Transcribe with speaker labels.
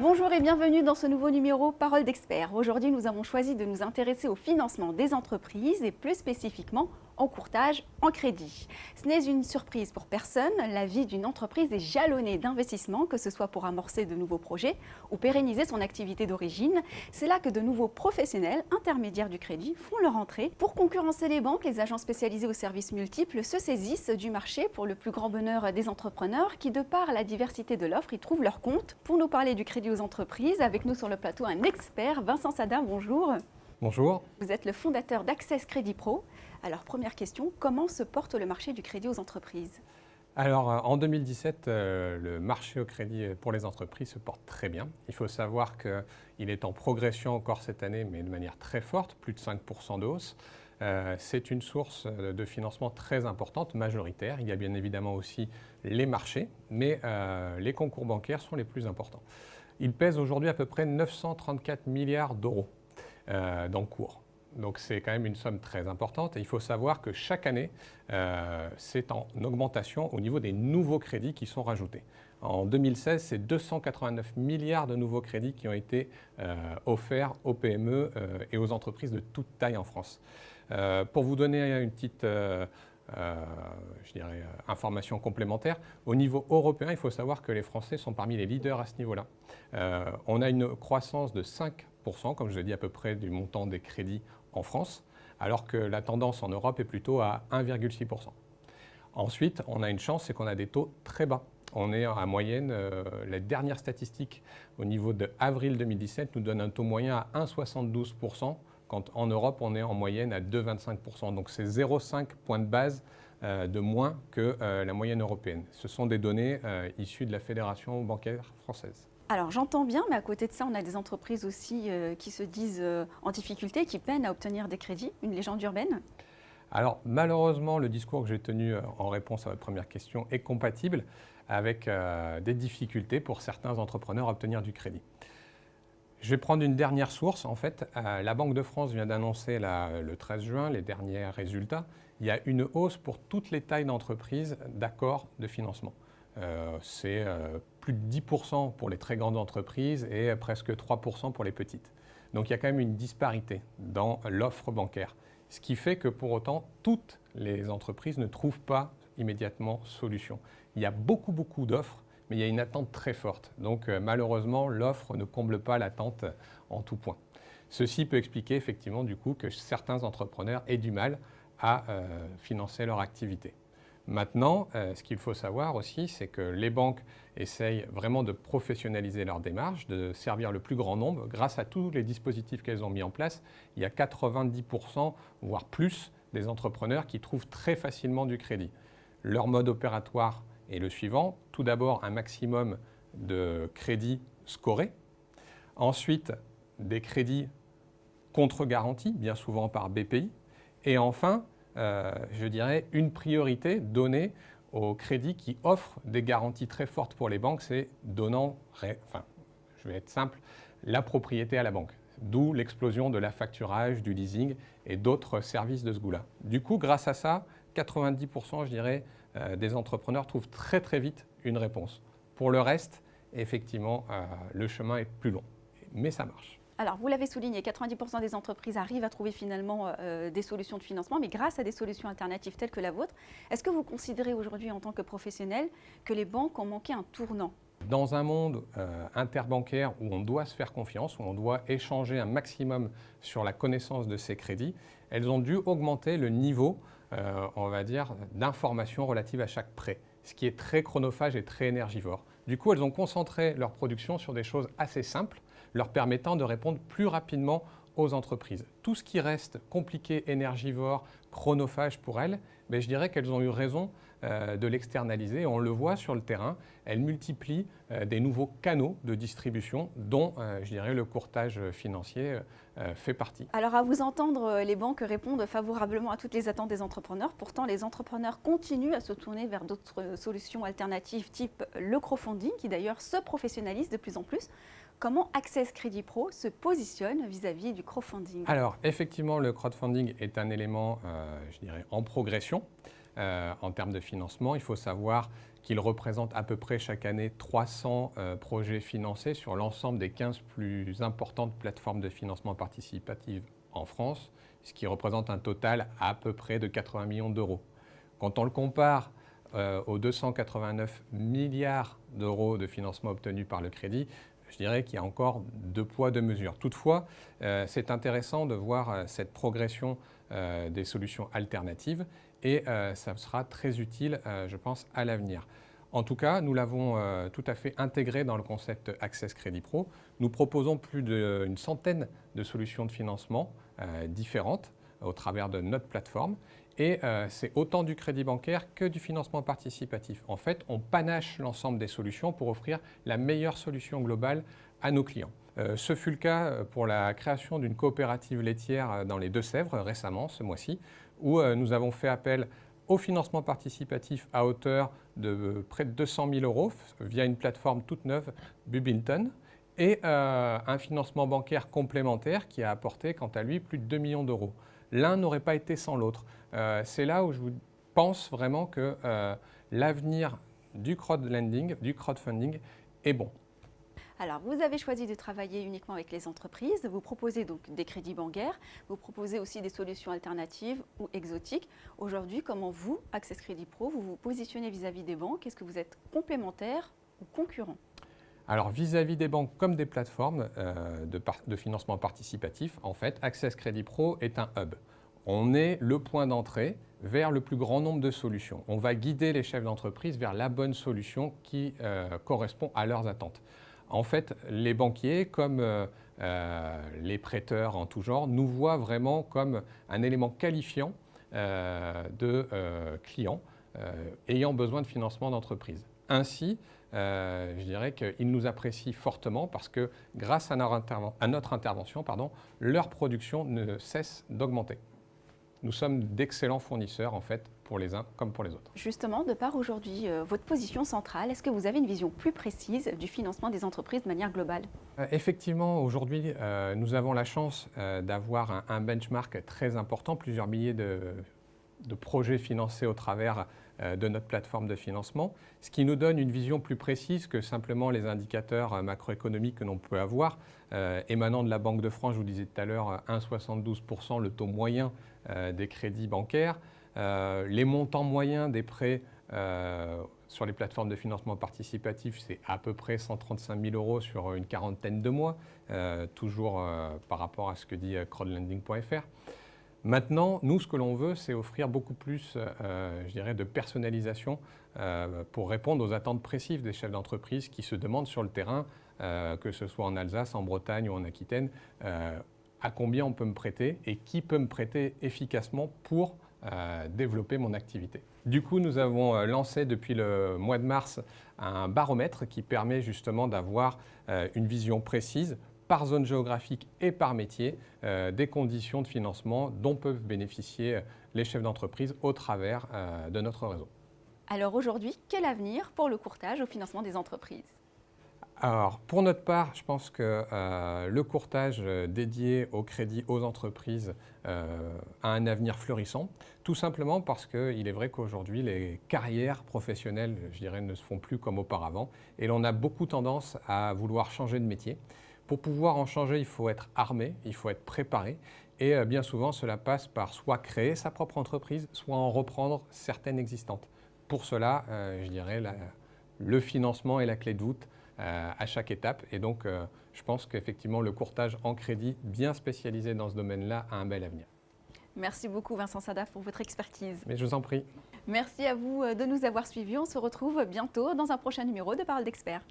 Speaker 1: Bonjour et bienvenue dans ce nouveau numéro Parole d'experts. Aujourd'hui, nous avons choisi de nous intéresser au financement des entreprises et plus spécifiquement en courtage, en crédit. Ce n'est une surprise pour personne, la vie d'une entreprise est jalonnée d'investissements, que ce soit pour amorcer de nouveaux projets ou pérenniser son activité d'origine. C'est là que de nouveaux professionnels, intermédiaires du crédit, font leur entrée. Pour concurrencer les banques, les agents spécialisés aux services multiples se saisissent du marché pour le plus grand bonheur des entrepreneurs qui, de par la diversité de l'offre, y trouvent leur compte. Pour nous parler du crédit aux entreprises, avec nous sur le plateau un expert, Vincent Sada, bonjour.
Speaker 2: Bonjour.
Speaker 1: Vous êtes le fondateur d'Access Crédit Pro. Alors, première question, comment se porte le marché du crédit aux entreprises ?
Speaker 2: Alors, en 2017, le marché au crédit pour les entreprises se porte très bien. Il faut savoir qu'il est en progression encore cette année, mais de manière très forte, plus de 5% de hausse. C'est une source de financement très importante, majoritaire. Il y a bien évidemment aussi les marchés, mais les concours bancaires sont les plus importants. Ils pèsent aujourd'hui à peu près 934 milliards d'euros d'encours. Donc c'est quand même une somme très importante et il faut savoir que chaque année, c'est en augmentation au niveau des nouveaux crédits qui sont rajoutés. En 2016, c'est 289 milliards de nouveaux crédits qui ont été offerts aux PME et aux entreprises de toute taille en France. Pour vous donner une petite information complémentaire, au niveau européen, il faut savoir que les Français sont parmi les leaders à ce niveau-là. On a une croissance de 5%, comme je l'ai dit à peu près, du montant des crédits en France, alors que la tendance en Europe est plutôt à 1,6%. Ensuite, on a une chance, c'est qu'on a des taux très bas. On est en moyenne, la dernière statistique au niveau de avril 2017 nous donne un taux moyen à 1,72%, quand en Europe on est en moyenne à 2,25%. Donc c'est 0,5 points de base de moins que la moyenne européenne. Ce sont des données issues de la Fédération bancaire française.
Speaker 1: Alors j'entends bien, mais à côté de ça, on a des entreprises aussi qui se disent en difficulté, qui peinent à obtenir des crédits, une légende urbaine.
Speaker 2: Alors malheureusement, le discours que j'ai tenu en réponse à votre première question est compatible avec des difficultés pour certains entrepreneurs à obtenir du crédit. Je vais prendre une dernière source. En fait, la Banque de France vient d'annoncer le 13 juin les derniers résultats. Il y a une hausse pour toutes les tailles d'entreprises d'accords de financement. C'est plus de 10% pour les très grandes entreprises et presque 3% pour les petites. Donc il y a quand même une disparité dans l'offre bancaire. Ce qui fait que pour autant, toutes les entreprises ne trouvent pas immédiatement solution. Il y a beaucoup d'offres, mais il y a une attente très forte. Donc malheureusement, l'offre ne comble pas l'attente en tout point. Ceci peut expliquer effectivement du coup que certains entrepreneurs aient du mal à financer leur activité. Maintenant, ce qu'il faut savoir aussi, c'est que les banques essayent vraiment de professionnaliser leur démarche, de servir le plus grand nombre. Grâce à tous les dispositifs qu'elles ont mis en place, il y a 90%, voire plus, des entrepreneurs qui trouvent très facilement du crédit. Leur mode opératoire est le suivant. Tout d'abord, un maximum de crédits scorés. Ensuite, des crédits contre-garantis, bien souvent par BPI. Et enfin, je dirais, une priorité donnée aux crédits qui offrent des garanties très fortes pour les banques, c'est donnant, je vais être simple, la propriété à la banque. D'où l'explosion de l'affacturage, du leasing et d'autres services de ce goût-là. Du coup, grâce à ça, 90%, je dirais, des entrepreneurs trouvent très vite une réponse. Pour le reste, effectivement, le chemin est plus long, mais ça marche.
Speaker 1: Alors, vous l'avez souligné, 90% des entreprises arrivent à trouver finalement des solutions de financement, mais grâce à des solutions alternatives telles que la vôtre. Est-ce que vous considérez aujourd'hui en tant que professionnel que les banques ont manqué un tournant ?
Speaker 2: Dans un monde interbancaire où on doit se faire confiance, où on doit échanger un maximum sur la connaissance de ces crédits, elles ont dû augmenter le niveau, on va dire, d'informations relatives à chaque prêt, ce qui est très chronophage et très énergivore. Du coup, elles ont concentré leur production sur des choses assez simples, leur permettant de répondre plus rapidement aux entreprises. Tout ce qui reste compliqué, énergivore, chronophage pour elles, mais je dirais qu'elles ont eu raison de l'externaliser. On le voit sur le terrain, elles multiplient des nouveaux canaux de distribution dont, je dirais, le courtage financier fait partie.
Speaker 1: Alors à vous entendre, les banques répondent favorablement à toutes les attentes des entrepreneurs. Pourtant, les entrepreneurs continuent à se tourner vers d'autres solutions alternatives type le crowdfunding, qui d'ailleurs se professionnalise de plus en plus. Comment Access Crédit Pro se positionne vis-à-vis du crowdfunding ?
Speaker 2: Alors, effectivement, le crowdfunding est un élément, je dirais, en progression en termes de financement. Il faut savoir qu'il représente à peu près chaque année 300 projets financés sur l'ensemble des 15 plus importantes plateformes de financement participatif en France, ce qui représente un total à peu près de 80 millions d'euros. Quand on le compare aux 289 milliards d'euros de financement obtenus par le crédit, je dirais qu'il y a encore deux poids, deux mesures. Toutefois, c'est intéressant de voir cette progression des solutions alternatives et ça sera très utile, je pense, à l'avenir. En tout cas, nous l'avons tout à fait intégré dans le concept Access Crédit Pro. Nous proposons plus d'une centaine de solutions de financement différentes au travers de notre plateforme. Et c'est autant du crédit bancaire que du financement participatif. En fait, on panache l'ensemble des solutions pour offrir la meilleure solution globale à nos clients. Ce fut le cas pour la création d'une coopérative laitière dans les Deux-Sèvres récemment, ce mois-ci, où nous avons fait appel au financement participatif à hauteur de près de 200 000 euros via une plateforme toute neuve, Bubilton, et un financement bancaire complémentaire qui a apporté, quant à lui, plus de 2 millions d'euros. L'un n'aurait pas été sans l'autre. C'est là où je pense vraiment que l'avenir du crowdlending, du crowdfunding est bon.
Speaker 1: Alors, vous avez choisi de travailler uniquement avec les entreprises. Vous proposez donc des crédits bancaires. Vous proposez aussi des solutions alternatives ou exotiques. Aujourd'hui, comment vous, Access Crédit Pro, vous vous positionnez vis-à-vis des banques? Est-ce que vous êtes complémentaire ou concurrent?
Speaker 2: Alors, vis-à-vis des banques comme des plateformes de financement participatif, en fait, Access Crédit Pro est un hub. On est le point d'entrée vers le plus grand nombre de solutions. On va guider les chefs d'entreprise vers la bonne solution qui correspond à leurs attentes. En fait, les banquiers, comme les prêteurs en tout genre, nous voient vraiment comme un élément qualifiant de clients ayant besoin de financement d'entreprise. Ainsi, je dirais qu'ils nous apprécient fortement parce que grâce à notre intervention, leur production ne cesse d'augmenter. Nous sommes d'excellents fournisseurs en fait pour les uns comme pour les autres.
Speaker 1: Justement, de par aujourd'hui votre position centrale, est-ce que vous avez une vision plus précise du financement des entreprises de manière globale?
Speaker 2: Effectivement, aujourd'hui, nous avons la chance d'avoir un benchmark très important, plusieurs milliers de projets financés au travers de notre plateforme de financement, ce qui nous donne une vision plus précise que simplement les indicateurs macroéconomiques que l'on peut avoir, émanant de la Banque de France, je vous disais tout à l'heure, 1,72% le taux moyen des crédits bancaires, les montants moyens des prêts sur les plateformes de financement participatif, c'est à peu près 135 000 euros sur une quarantaine de mois, toujours par rapport à ce que dit crowdlending.fr. Maintenant, nous, ce que l'on veut, c'est offrir beaucoup plus, je dirais, de personnalisation pour répondre aux attentes précises des chefs d'entreprise qui se demandent sur le terrain, que ce soit en Alsace, en Bretagne ou en Aquitaine, à combien on peut me prêter et qui peut me prêter efficacement pour développer mon activité. Du coup, nous avons lancé depuis le mois de mars un baromètre qui permet justement d'avoir une vision précise par zone géographique et par métier des conditions de financement dont peuvent bénéficier les chefs d'entreprise au travers de notre réseau.
Speaker 1: Alors aujourd'hui, quel avenir pour le courtage au financement des entreprises?
Speaker 2: Alors, pour notre part, je pense que le courtage dédié au crédit aux entreprises a un avenir florissant, tout simplement parce qu'il est vrai qu'aujourd'hui, les carrières professionnelles, je dirais, ne se font plus comme auparavant et l'on a beaucoup tendance à vouloir changer de métier. Pour pouvoir en changer, il faut être armé, il faut être préparé et bien souvent, cela passe par soit créer sa propre entreprise, soit en reprendre certaines existantes. Pour cela, je dirais, le financement est la clé de voûte à chaque étape. Et donc, je pense qu'effectivement, le courtage en crédit bien spécialisé dans ce domaine-là a un bel avenir.
Speaker 1: Merci beaucoup Vincent Sadaf pour votre expertise.
Speaker 2: Mais je vous en prie.
Speaker 1: Merci à vous de nous avoir suivis. On se retrouve bientôt dans un prochain numéro de Parole d'Experts.